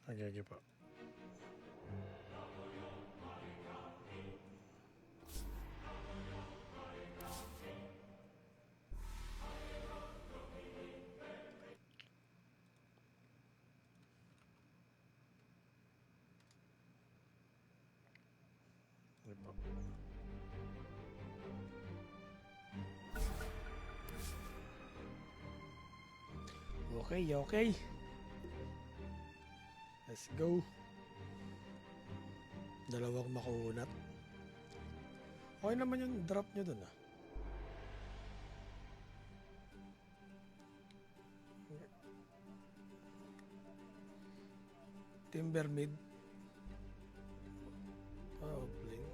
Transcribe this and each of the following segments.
Okay po. Okay po. Okay, okay. Let's go. Dalawang makunat. Okay naman yung drop nyo dun ah. Timber mid. Oh, bling.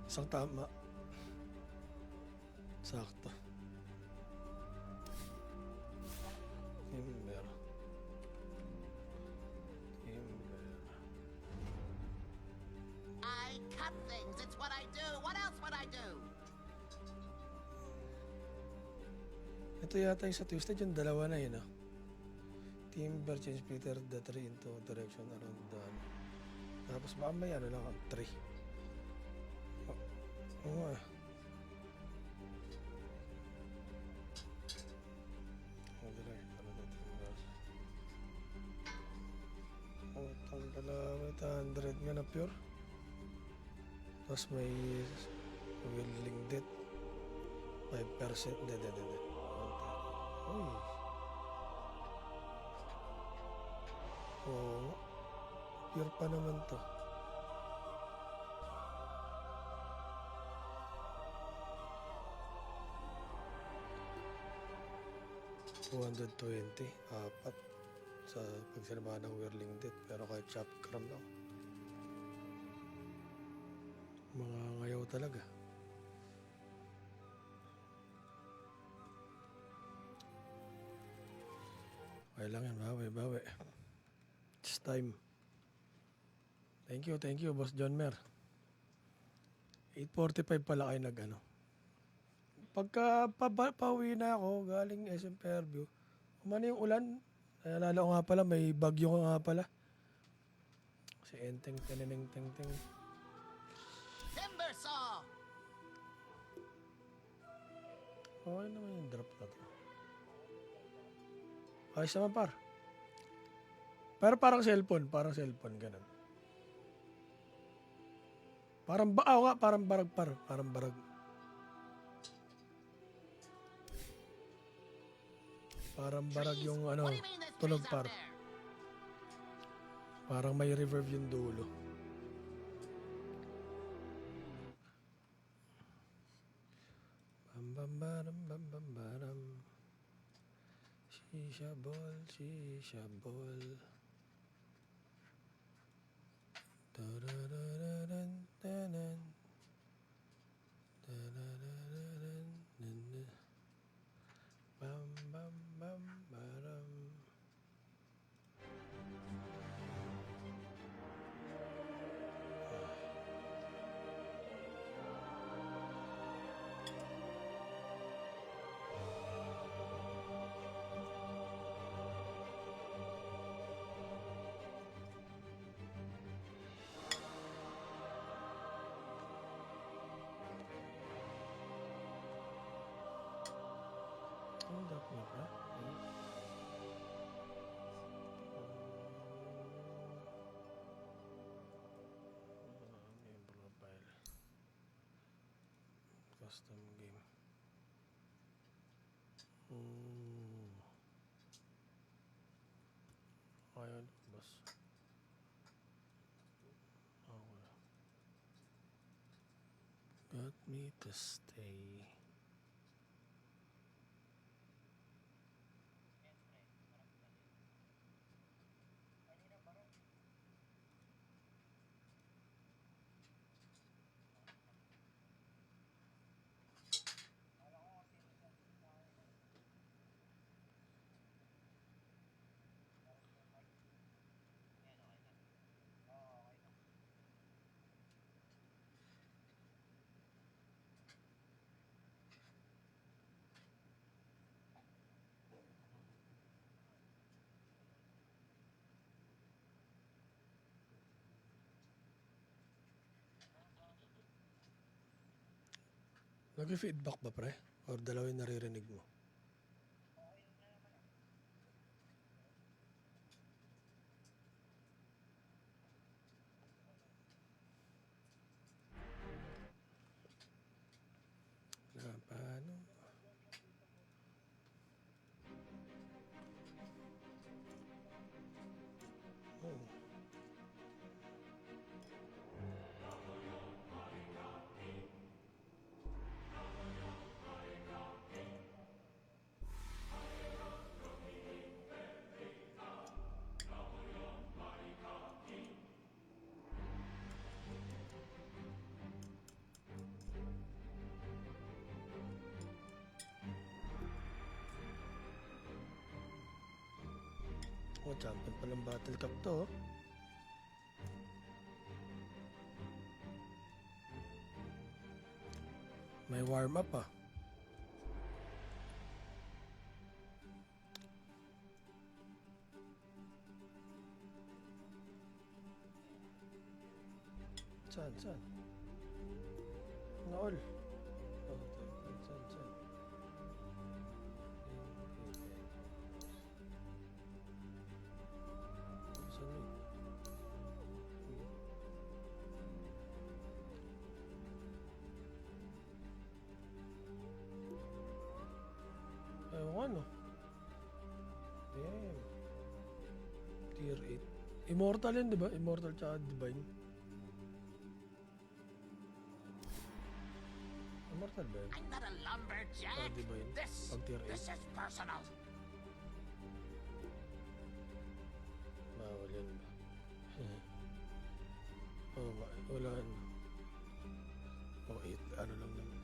Isang tama. Sakto. Timber. I cut things. It's what I do. What else would I do? Ito yata yung sa twisted, yung dalawa na yun ah. Timber change splitter the tree into direction around the tapos baka may ano lang ang tree. Oo ah. Ang dalawang 800 nga na pure. Tapos may willing debt 5%. Hindi. Uy. Oo. Pure pa naman to. $220. Apat. Sa pagsinama ng whirling debt. Pero kahit chop cram lang. Mga ngayaw talaga. Okay lang yan. Bawi. It's time. Thank you, Boss John Mer. 8:45 pala kayo nag-ano. Pagka pauwi na ako, galing SM Fairview, umano yung ulan. Naalala ko nga pala, may bagyo nga pala. Si Enteng, Teneneng, Teng. Timber saw. Okay naman yung drop na to. Ayos naman par. Pero parang cellphone, ganun. Parang barag par, parang barag. Parang barag yung ano, What do you mean there's tunog trees par. out there? Parang may reverb yung dulo. Bam baram. Shisha ball. Tararararan, tanan. Tararararan, nan. Bam baram. Ang drop niya pa. Game profile. Custom game. Ayun, boss. Okay. Got me to stay. Nag-feedback ba, pre? Or dalawa yung naririnig mo? Paano? Oh. Oh, champion palang Battle Cup to. Oh. May warm up ah. Saan? Naol. Oh, saan? Saan yun? Ewan ano? Damn. Tier 8. Immortal yun, di ba? Immortal tsaka Divine. Immortal ba yun? I'm not a lumberjack. Divine. This Pag tier 8. is personal. Bawal yan ba? Oh, wala ano. Oh, 8. Ano lang naman.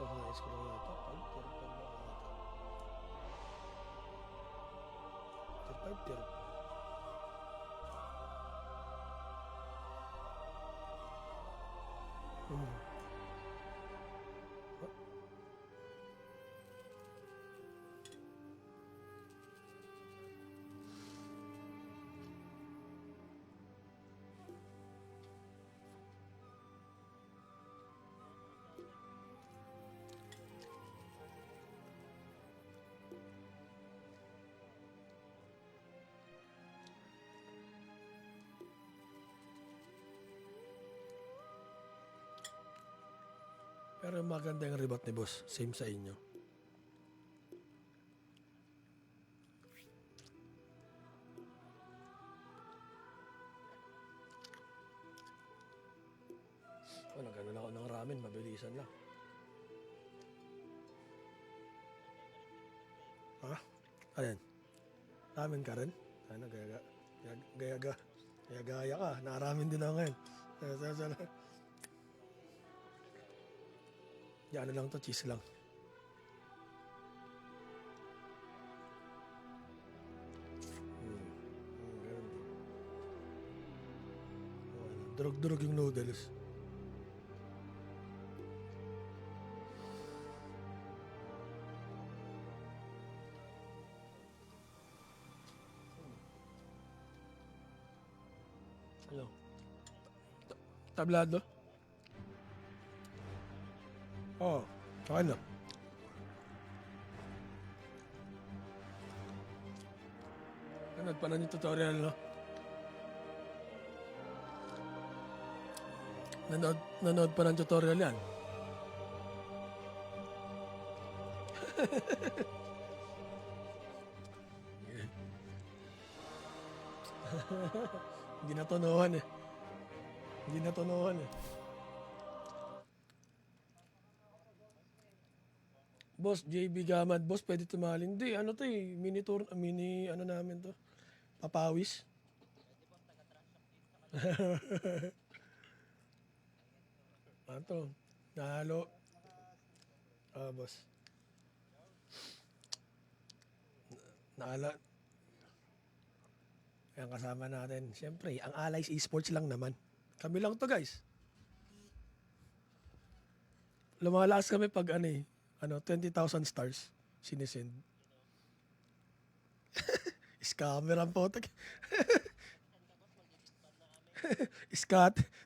Kakais ko lang yata. Tier 5 lang yata. Tier 5, tier 5. Pero maganda yung rebat ni boss. Same sa inyo. Oh, nagano lang ako ng ramen. Mabilisan lang. Ha? Ayan. Ramen ka rin? Ano, gaya ka. Nakaramen din ako ngayon. Yan ano lang to, cheese lang. Ganun. Durog-durog yung noodles. Ano? Tablado? Oo. Okay na. Nanood pa na yung tutorial, no? Nanood pa ng tutorial yan. Hindi natunuhan eh. Boss, JB Gamad. Boss, pwede tumaling. Hindi, ano to eh. Mini tour, mini ano namin to. Papawis. Ano to? Nahalo. Boss. Naala. Ayan kasama natin. Siyempre, ang Allies Esports lang naman. Kami lang to guys. Lumalakas kami pag 20,000 stars sinisend. Scammer ang potek.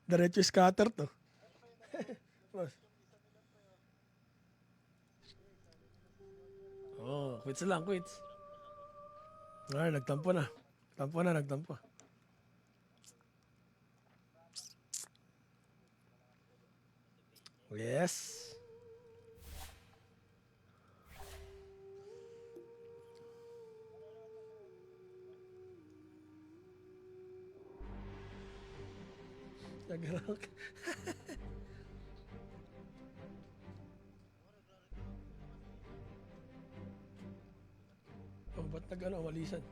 Diretso scatter to. Boss. Oh, quits lang, quits. Ay, nagtampo na. Nagtampo. Yes. Nag-rock. Oh, ba't nag-ano, walisan?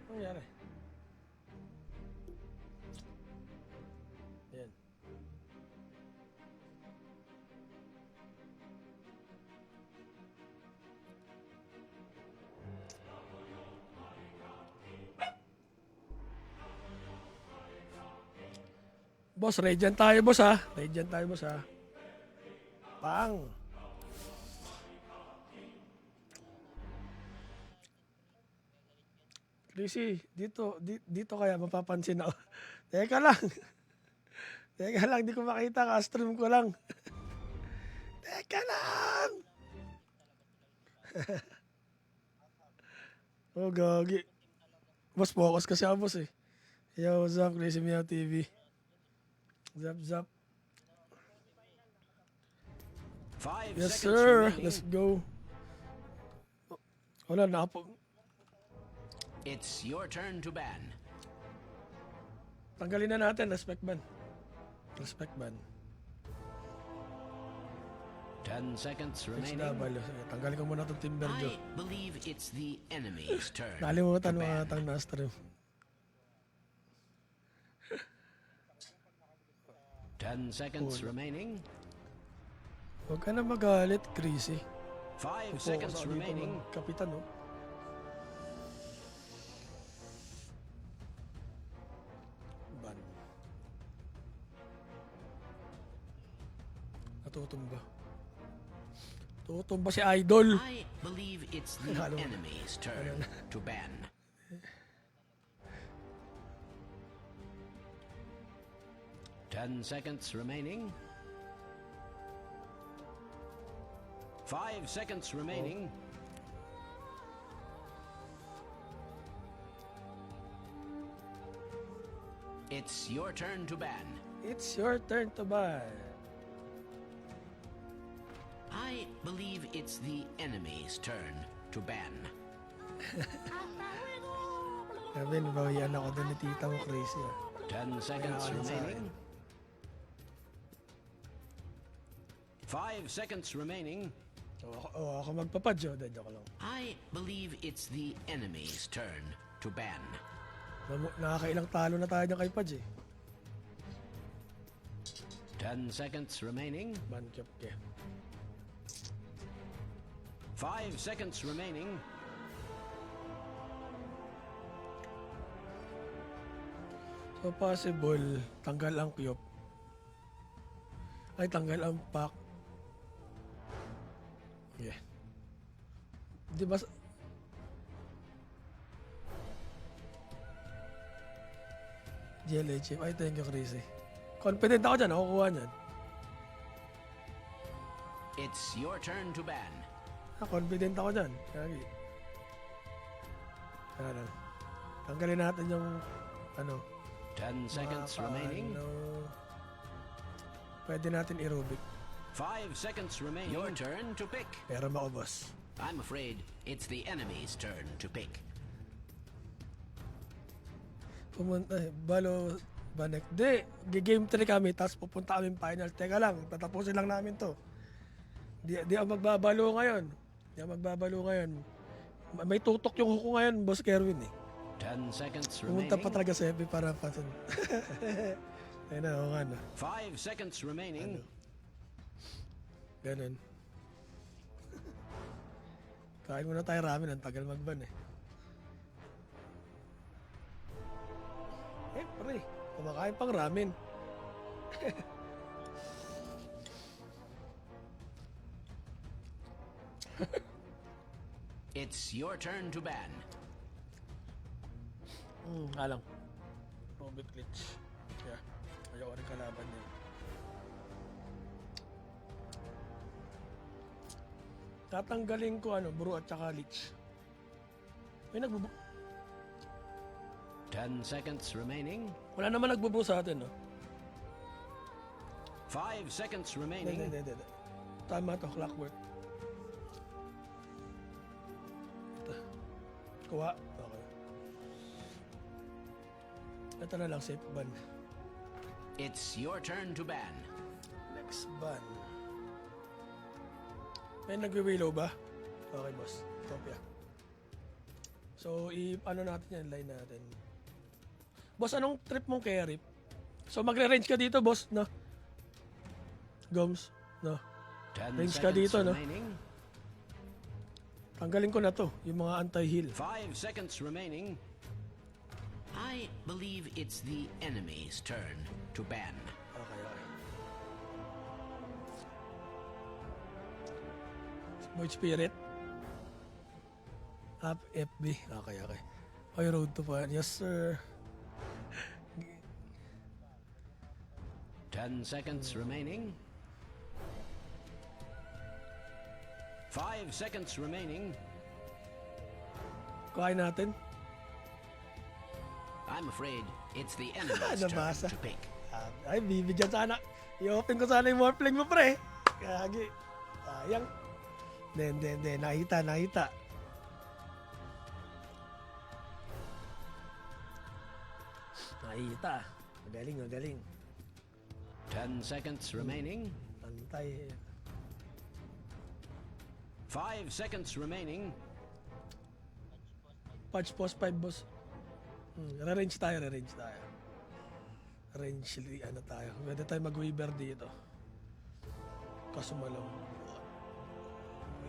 Ano nangyari? Ayan. Boss, radiant tayo, boss, ha? Radiant tayo, boss, ha? Pang! Chrissy, dito kaya mapapansin ako. Teka lang. Teka lang, di ko makita. Ka-stream ko lang. Teka lang! Oh, gagi. Boss, focus kasi ako, boss, eh. Yo, what's up, Crazy Meow TV? Zap, zap. 5 Yes, seconds sir. remaining. Let's go. Wala, It's your turn to ban. tanggalin na natin. Respect ban. Respect ban. 10 seconds remaining. HW. Sige, tanggalin ko muna itong Timber Joe. I believe it's the enemy's turn. Nakalimutan to mo ban. atang na-stream. 10 seconds remaining. Huwag ka na magalit, Chrissy. 5 Focus seconds ako dito, remaining. Kapitan, oh. Ban. Natutumba. Tutumba si Idol. I believe it's the Halo. enemy's turn to ban. Ten seconds remaining. 5 seconds remaining. It's your turn to ban. It's your turn to buy. I believe it's the enemy's turn to ban. Sabi, nabawian ako doon ni tita mo, Crazy, ah. 10 seconds Kaya sa remaining. 5 seconds remaining. Ako magpapadyo. Joke lang. I believe it's the enemy's turn to ban. Nakakailang talo na tayo dyan kay Padge, eh. 10 seconds remaining. Bankep ke. 5 seconds remaining. So possible, tanggal ang Kyop. Ay, tanggal ang pack. Yeah. Di ba? GLH. Ay, thank you, Crazy. Confident ako dyan, nakukuha niyan. It's your turn to ban. Confident ako dyan. Kagi. Kaya lang. Tanggalin natin yung, ano, 10 seconds mga remaining. paano, pwede natin i-Rubik. 5 seconds remaining. Your turn to pick. Pero maubos. I'm afraid it's the enemy's turn to pick. Pumunta, balo, banek. Di, game 3 kami, tapos pupunta kami final. Teka lang, tatapusin lang namin to. Di ako magbabalo ngayon. May tutok yung huko ngayon, Boss Kerwin, eh. 10 seconds Pumunta pa remaining. talaga sa FB para pasin. Ayun na, oo nga na. 5 seconds remaining. Ganun. Kain muna tayo ramen, ang tagal magban, eh. Pre, kumakain pang ramen. It's your turn to ban. Alang. Robot glitch. Yeah. Ayaw rin kalaban niya. Tatanggalin ko bro at saka leech. May 10 seconds remaining. wala naman nagbubo sa atin, no? 5 seconds Hindi. remaining. Tama to, clockwork. Ito. Kuha. Okay. Ito na lang, safe ban. It's your turn to ban. Next ban. May nagwi-willow ba? Okay, boss. Topia. So, ano natin yan, line natin. Boss, anong trip mong carry? So, magre-range ka dito, boss, no? Goms, no? 10 Range ka seconds dito, no? remaining. Tanggalin ko na to, yung mga anti-heal. 5 seconds remaining. I believe it's the enemy's turn to ban. Okay. Void Spirit. Up FB. Okay. Okay, road to pan. Yes, sir. 10 seconds remaining. 5 seconds remaining. Kuhain natin. I'm afraid it's the enemy's turn Nabasa. to pick. Ay, bibigyan sana. I-open ko sana yung morphling mo, pre. Kagi. Sayang. Hindi. Nakita. Magaling. 10 seconds remaining. Antay. 5 seconds remaining. Patch post 5, boss. Re-range tayo. Range, tayo. Pwede tayo mag-weaver dito. Kaso malang.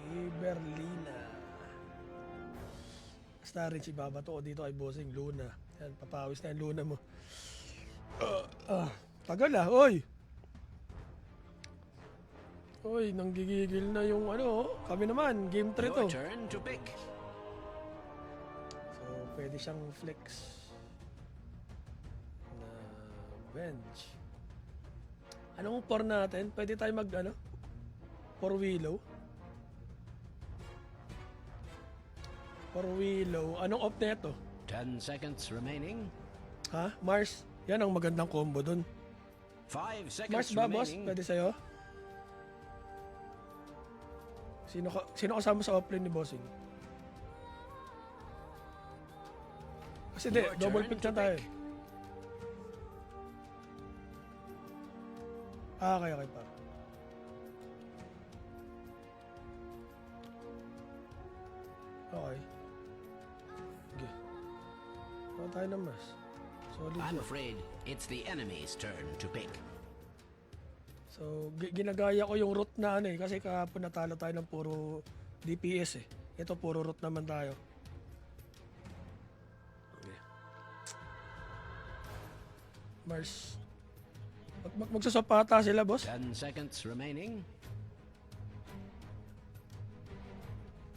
Weaver Lina. Basta rin si babato ko dito kay bossing Luna. Yan, papawis na yung Luna mo. Tagal oy! Oy, nanggigigil na yung kami naman, game 3 to. Your turn to pick. So, pwede siyang flex na bench. Anong for natin? Pwede tayo mag for Willow. For Willow. Anong off neto? 10 seconds remaining. Ha? Mars? Yan ang magandang combo dun. 5 seconds Mars ba, boss? remaining. Pwede sa'yo? Sino kasama sa offlane ni bossing? Kasi Your double turn pick to na tayo. pick. Okay pa. Okay. Sige. Wala tayo ng mas. Solid I'm yan. afraid it's the enemy's turn to pick. So, ginagaya ko yung route na kasi kahapon natalo tayo ng puro DPS Ito puro route naman tayo. Okay. Mars. Magsasapata sila, boss. 10 seconds remaining.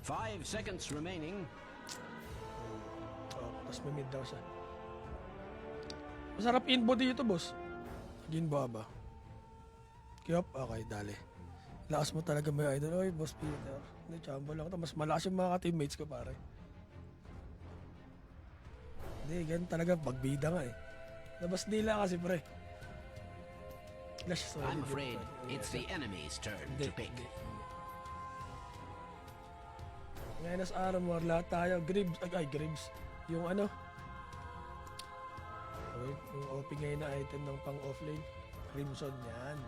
5 seconds remaining. Tapos may mid daw siya. Masarap inbo dito, boss. Ginbo ba? Kiyop? Okay, dali. Lakas mo talaga may idol. Oy, boss Peter. Hindi, chambo lang ito. Mas malakas yung mga teammates ko, pare. Hindi, ganun talaga. Pagbida nga Labas nila kasi, pre. Flash, solid I'm yun, afraid pre. it's the enemy's turn Hindi, to pick. hindi. Ngayon as armor, lahat tayo. Gribs. Gribs. Yung wait, yung OP ngayon na item ng pang offlane. Crimson yan.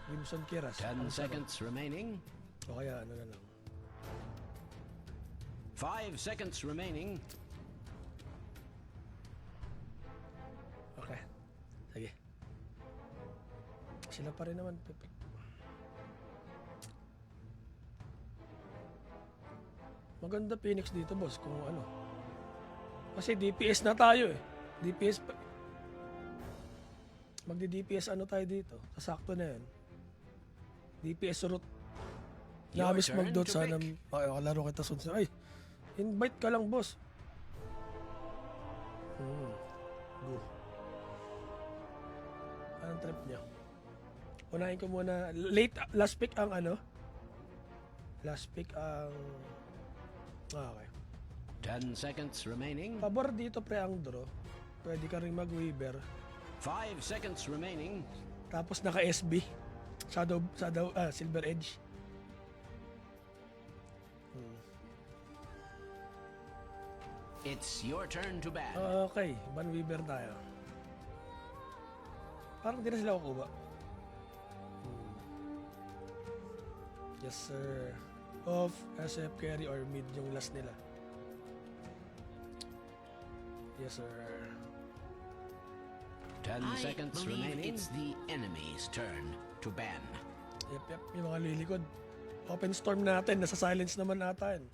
Crimson Kiras. 10 seconds remaining. O kaya na lang. 5 seconds remaining. Okay. Sige. Sila pa rin naman. Pipik. Maganda Phoenix dito, boss, kung Kasi DPS na tayo DPS pa. Magdi-DPS tayo dito. Sasakto na yan. DPS route. Nakamiss turn mag-dot to sana. pick. Makalaro kita sunod. Ay, invite ka lang, boss. Go. Anong trip niya? Unahin ko muna. Last pick ang ano? Last pick ang... Okay. 10 seconds remaining. Pabor dito pre ang draw. Pwede ka rin mag-Weaver. 5 seconds remaining. Tapos naka-SB. Silver Edge. It's your turn to ban. Okay, Van Weaver tayo. Parang di na sila kukuha. Yes sir. Off, SF carry or mid yung last nila. Yes sir. 10 Ah, seconds seconds remaining. remaining. It's the enemy's turn to ban. Yep, yung mga lilikod. Open storm natin, nasa silence naman ata yun.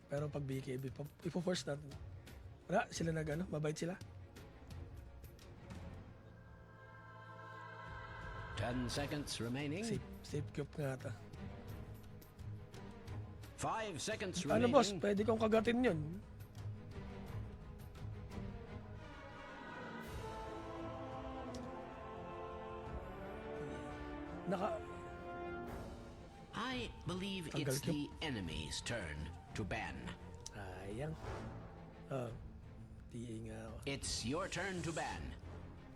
Pero pag BKB, ipo-force natin. Wala, sila mabait sila. 10 seconds remaining. Safe cube nga ata. 5 seconds Ano remaining. boss, pwede kong kagatin yun. I believe Tanggal it's cube. the enemy's turn to ban. Sayang. TA nga ako. It's your turn to ban.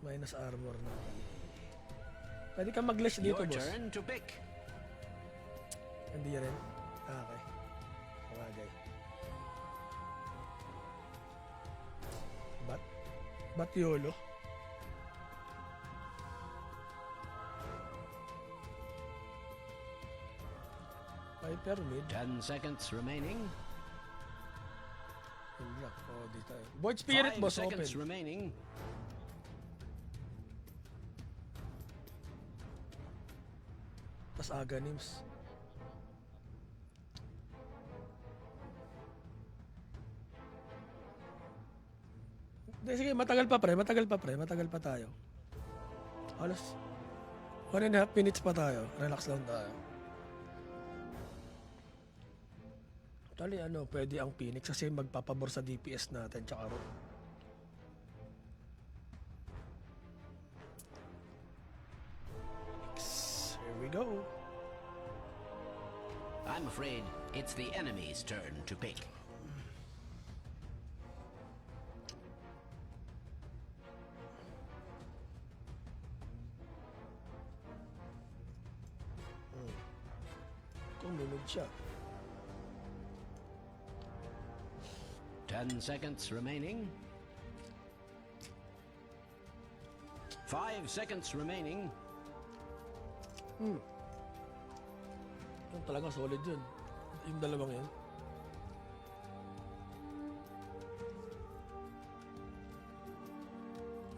Minus armor na. Pwede ka mag-lash dito, Your boss. turn to pick. Hindi rin. Okay. Sabagay. Ba't YOLO? Viper mid. 10 seconds remaining. Yun lang. Oh, di tayo. Void Spirit, 5 boss, seconds open. remaining. Tas Aghanims. Hindi, sige, matagal pa pre, tayo. Alas 1.5 minutes pa tayo. Relax lang tayo. Actually, pwede ang Phoenix kasi magpapabor sa DPS natin tsaka root. Here we go. I'm afraid it's the enemy's turn to pick. Kumunog siya. 10 seconds remaining. 5 seconds remaining. Yung talaga solid yun. Yung dalawang yan.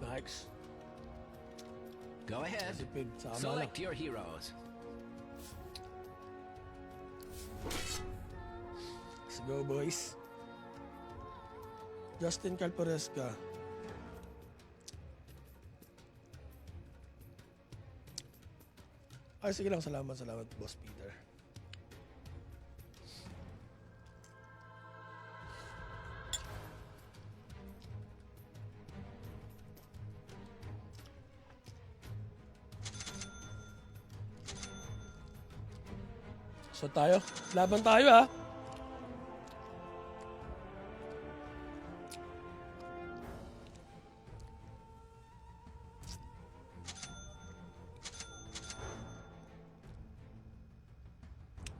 Nice. Go ahead. Tipid. Sama lang. Select your heroes. Let's go, boys. Justin Calporesca. Ay, sige lang. Salamat, Boss Peter. So tayo. Laban tayo, ha.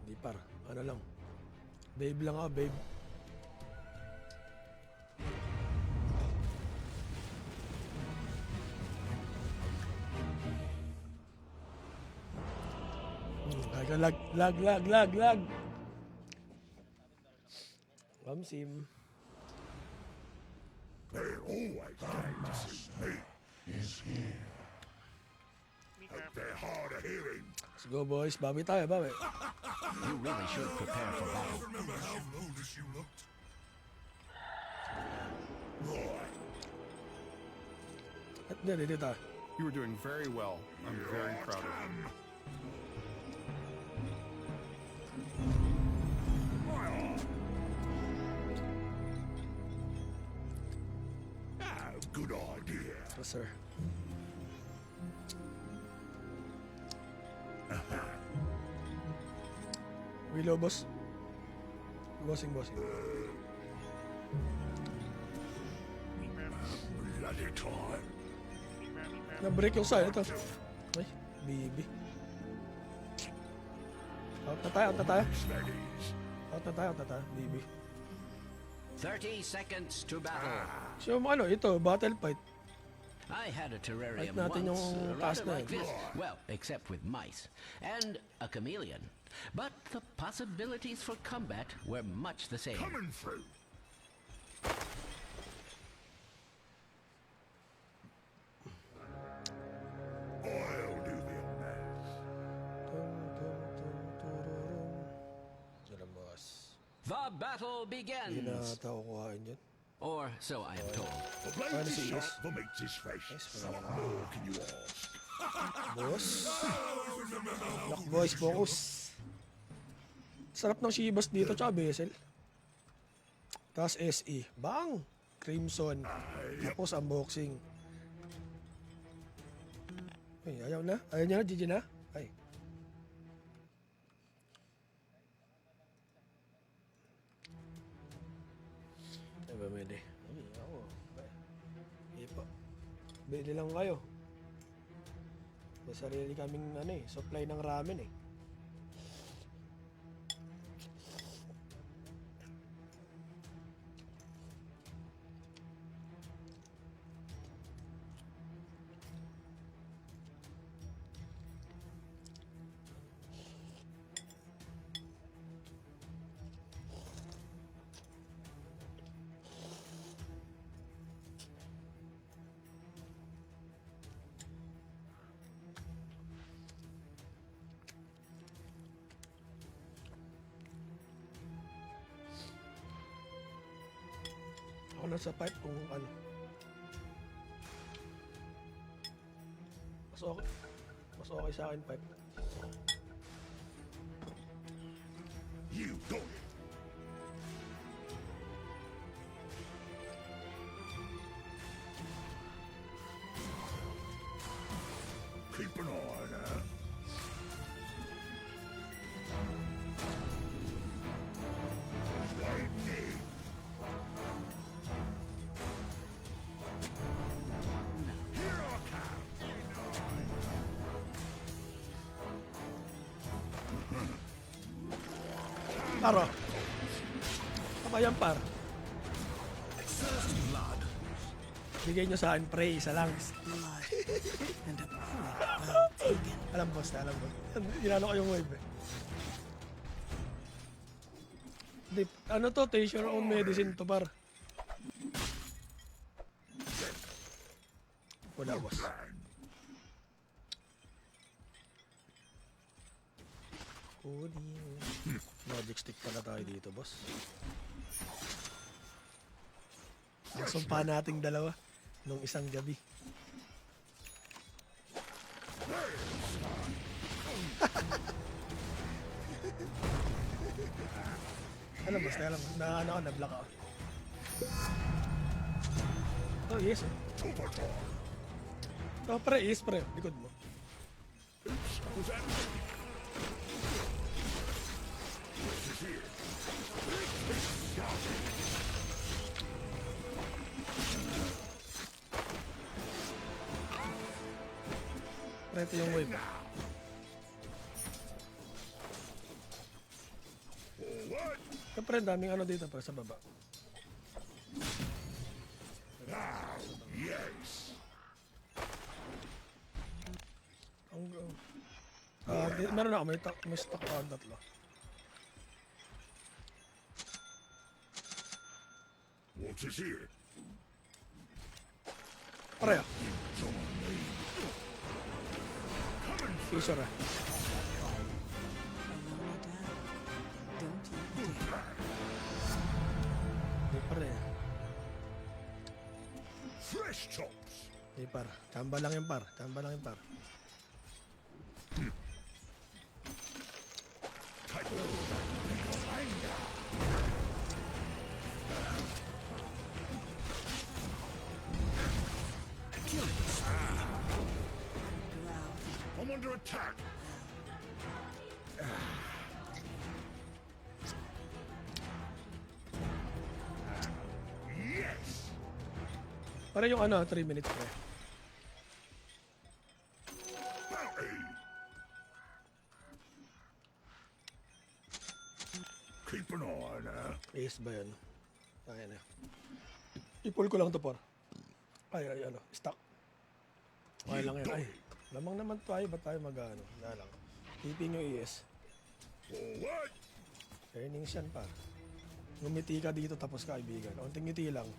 Hindi par. Ano lang. Babe lang ako, babe. Lag. Sim. They always came to see me. He's here. Hope they're hard of hearing. Let's go, boys. Bawi tayo, bawi. You really should prepare for battle. Remember how foolish you looked? Right. Hindi tayo. You were doing very well. I'm very proud of you. good idea. Yes, sir. Willow, boss. Bossing. Bloody time. Na-break yung side. Ito. Ay, baby. Out na tayo. Out na tayo, baby. 30 seconds to battle. So, ito, battle fight. I had a terrarium Fight natin once, yung rather task na like yun. this. Well, except with mice and a chameleon. But the possibilities for combat were much the same. Coming through. I'll do the honors. Diyan, boss. The battle Hindi begins. na ata kukuhain dyan. Or so I am told. The blade Ano is si sharp, Is? the meat is fresh. What more can you ask? Boss. Lock boys, focus. Sarap ng Shibas dito, tsaka Bezel. Tapos SE. Bang! Crimson. Tapos unboxing. Ay, ayaw na. Ayaw niya na, GG na. Ay. Ay ba, Mede? Ay, ako. Ay po. Bili lang kayo. May sarili kaming supply ng ramen eh. Ako na sa pipe kung ano. Mas okay sa akin pipe. You got it. Keep an eye on her. Wait me. Here I come. Paro. Apa yan, par? Blood. Bigay nyo sa akin, pray, isa lang. And a point well taken. Alam boss na, alam boss. Ginano ko yung wave eh. Di, ano to, taste your own medicine to, par. Wala, boss. Magic stick pala tayo dito, boss. Nasumpa nating dalawa nung isang gabi. Alam boss, alam mo. Na-ano ako, na-block ako. Oh, yes. Oh, pre, yes, pre. Likod mo. Was that Pre, ito yung wave. what? Siyempre, ang daming ano dito, pre, sa baba. Yes. Meron ako, may stock ako ang tatlo. What is here? Pareho. Fisher ah. Lower down. Don't you dare. Di par eh. Fresh chops. Di par. Chamba lang yung par. Chamba lang yung par. under attack. Yes. Para yung 3 minutes pa. Bounty. Keep an eye on her. Ace ba yun? Ayan na. I-pull ko lang to por. Ay, stock. Okay lang yan. Ay, lamang naman tayo. Ba't tayo mag-ano? Na lang. Tipin yung ES. Forward. Earnings yan pa. Ngumiti ka dito tapos kaibigan. Unting ngiti lang.